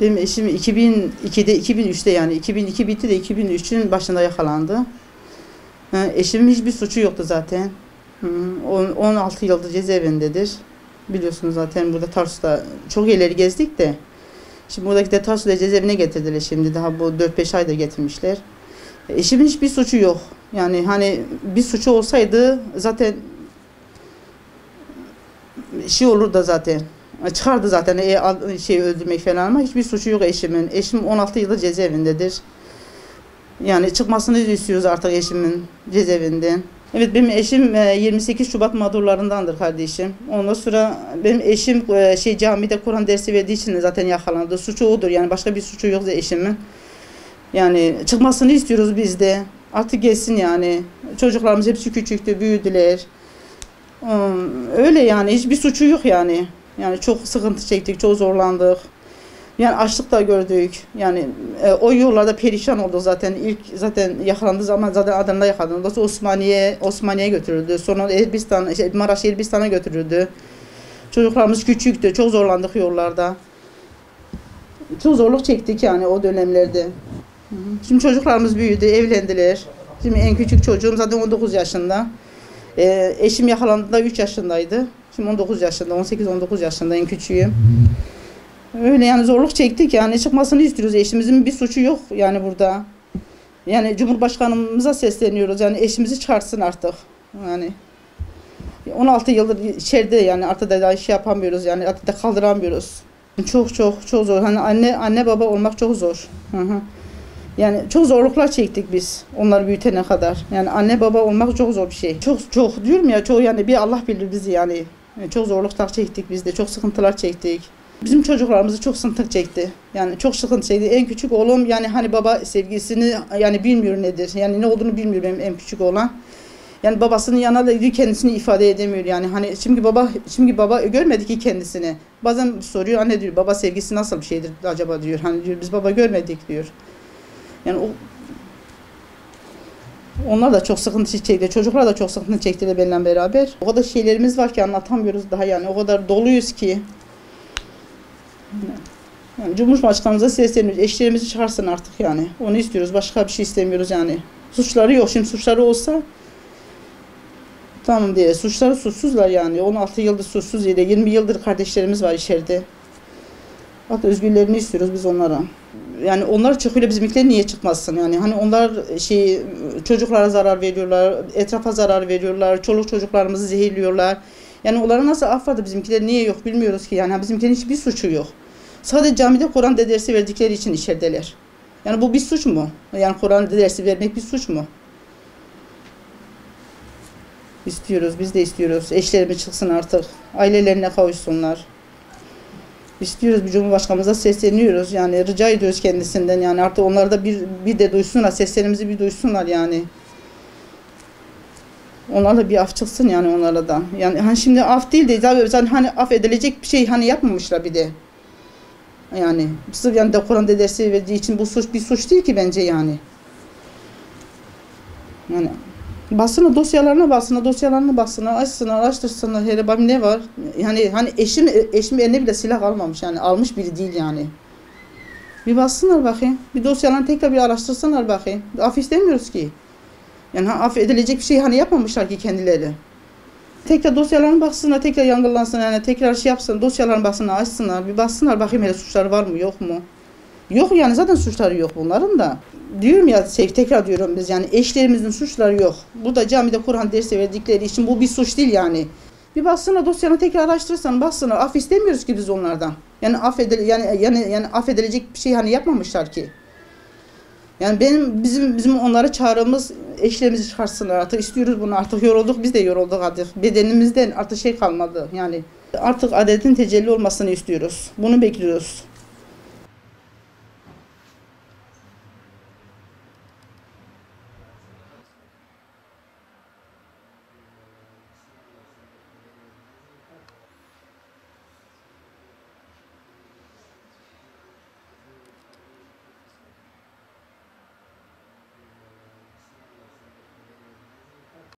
Benim eşim 2002'de, 2003'te yani 2002 bitti de 2003'ün başında yakalandı. Eşimin hiçbir suçu yoktu zaten. 16 yıldır cezaevindedir. Biliyorsunuz zaten burada Tarsus'ta çok yerleri gezdik de. Şimdi buradaki de Tarsus'ta cezaevine getirdiler şimdi. Daha bu 4-5 aydır getirmişler. Eşimin hiçbir suçu yok. Yani hani bir suçu olsaydı zaten olur da zaten. Çıkardı zaten öldürmek falan ama hiçbir suçu yok eşimin. Eşim 16 yıldır cezaevindedir. Yani çıkmasını istiyoruz artık eşimin cezaevinden. Evet, benim eşim 28 Şubat mağdurlarındandır kardeşim. Ondan sonra benim eşim camide Kur'an dersi verdiği için zaten yakalandı. Suçu odur yani, başka bir suçu yok eşimin. Yani çıkmasını istiyoruz biz de. Artık gelsin yani. Çocuklarımız hepsi küçüktü, büyüdüler. Öyle yani, hiçbir suçu yok yani. Yani çok sıkıntı çektik, çok zorlandık. Yani açlık da gördük. Yani o yollarda perişan olduk zaten. İlk zaten yakalandığı zaman zaten Adana'da yakalandı. Ondan sonra Osmaniye'ye götürüldü. Sonra Maraş Elbistan'a götürüldü. Çocuklarımız küçüktü. Çok zorlandık yollarda. Çok zorluk çektik yani o dönemlerde. Şimdi çocuklarımız büyüdü, evlendiler. Şimdi en küçük çocuğum zaten 19 yaşında. Eşim yakalandığında 3 yaşındaydı. Şimdi 19 yaşında, 18-19 yaşında en küçüğüm. Öyle yani, zorluk çektik yani, çıkmasını istiyoruz. Eşimizin bir suçu yok yani burada. Yani Cumhurbaşkanımıza sesleniyoruz yani, eşimizi çıkarsın artık. Yani 16 yıldır içeride yani, artık da iş yapamıyoruz yani, artık da kaldıramıyoruz. Çok zor. Hani anne baba olmak çok zor. Yani çok zorluklar çektik biz onları büyütene kadar. Yani anne baba olmak çok zor bir şey. Çok diyorum ya, yani bir Allah bilir bizi yani. Çok zorluklar çektik biz de, çok sıkıntılar çektik. Bizim çocuklarımızı çok sıkıntı çekti. Yani çok sıkıntı çekti. En küçük oğlum yani hani baba sevgisini yani bilmiyor nedir. Yani ne olduğunu bilmiyor benim en küçük oğlan. Yani babasının yanına da kendisini ifade edemiyor yani. Hani şimdi baba görmedi ki kendisini. Bazen soruyor, anne diyor, baba sevgisi nasıl bir şeydir acaba diyor. Hani diyor, biz baba görmedik diyor. Yani onlar da çok sıkıntı çekti. Çocuklar da çok sıkıntı çektiler benimle beraber. O kadar şeylerimiz var ki anlatamıyoruz daha yani. O kadar doluyuz ki. Yani Cumhurbaşkanımıza sesleniyoruz. Eşlerimizi çıkarsın artık yani. Onu istiyoruz. Başka bir şey istemiyoruz yani. Suçları yok. Şimdi suçları olsa tamam diye. Suçları suçsuzlar yani. 16 yıldır suçsuz yedi. 20 yıldır kardeşlerimiz var içeride. Hatta özgürlerini istiyoruz biz onlara. Yani onlar çıkıyor, bizimkiler niye çıkmasın yani? Hani onlar çocuklara zarar veriyorlar, etrafa zarar veriyorlar, çoluk çocuklarımızı zehirliyorlar. Yani onlara nasıl affeder, bizimkiler niye yok bilmiyoruz ki yani. Bizimkilerin hiçbir suçu yok. Sadece camide Kur'an dersi verdikleri için içerideler. Yani bu bir suç mu? Yani Kur'an dersi vermek bir suç mu? İstiyoruz, biz de istiyoruz. Eşlerimiz çıksın artık, ailelerine kavuşsunlar. İstiyoruz, bir Cumhurbaşkanımıza sesleniyoruz yani, rica ediyoruz kendisinden yani, artık onlar da bir de duysunlar, seslerimizi bir duysunlar yani. Onlarla bir af çıksın yani, onlara da. Yani hani şimdi af değil de zaten hani af edilecek bir şey hani yapmamışlar bir de. Yani sırf yani de Kur'an dersi verdiği için bu suç bir suç değil ki bence yani. Yani dosyalarına baksınlar, açtırsınlar, hele bak ne var? Yani hani eşim eline bile silah almamış yani, almış biri değil yani. Bir baksınlar bakayım, bir dosyalarını tekrar bir araştırsınlar bakayım. Af istemiyoruz ki. Yani af edilecek bir şey hani yapmamışlar ki kendileri. Tekrar dosyalarına baksınlar, tekrar yangınlansın yani, tekrar yapsın, dosyalarına baksınlar, açsınlar, bir baksınlar bakayım hele suçları var mı yok mu? Yok yani, zaten suçları yok bunların da. Diyorum ya, tekrar diyorum biz yani, eşlerimizin suçları yok. Burada camide Kur'an dersi verdikleri için bu bir suç değil yani. Bir baksınlar dosyanı, tekrar araştırırsan baksınlar, af istemiyoruz ki biz onlardan. Yani af edilecek bir şey hani yapmamışlar ki. Yani bizim onlara çağrımız, eşlerimizi çıkarsınlar artık, istiyoruz bunu artık, yorulduk, biz de yorulduk artık. Bedenimizden artık kalmadı yani. Artık adaletin tecelli olmasını istiyoruz. Bunu bekliyoruz.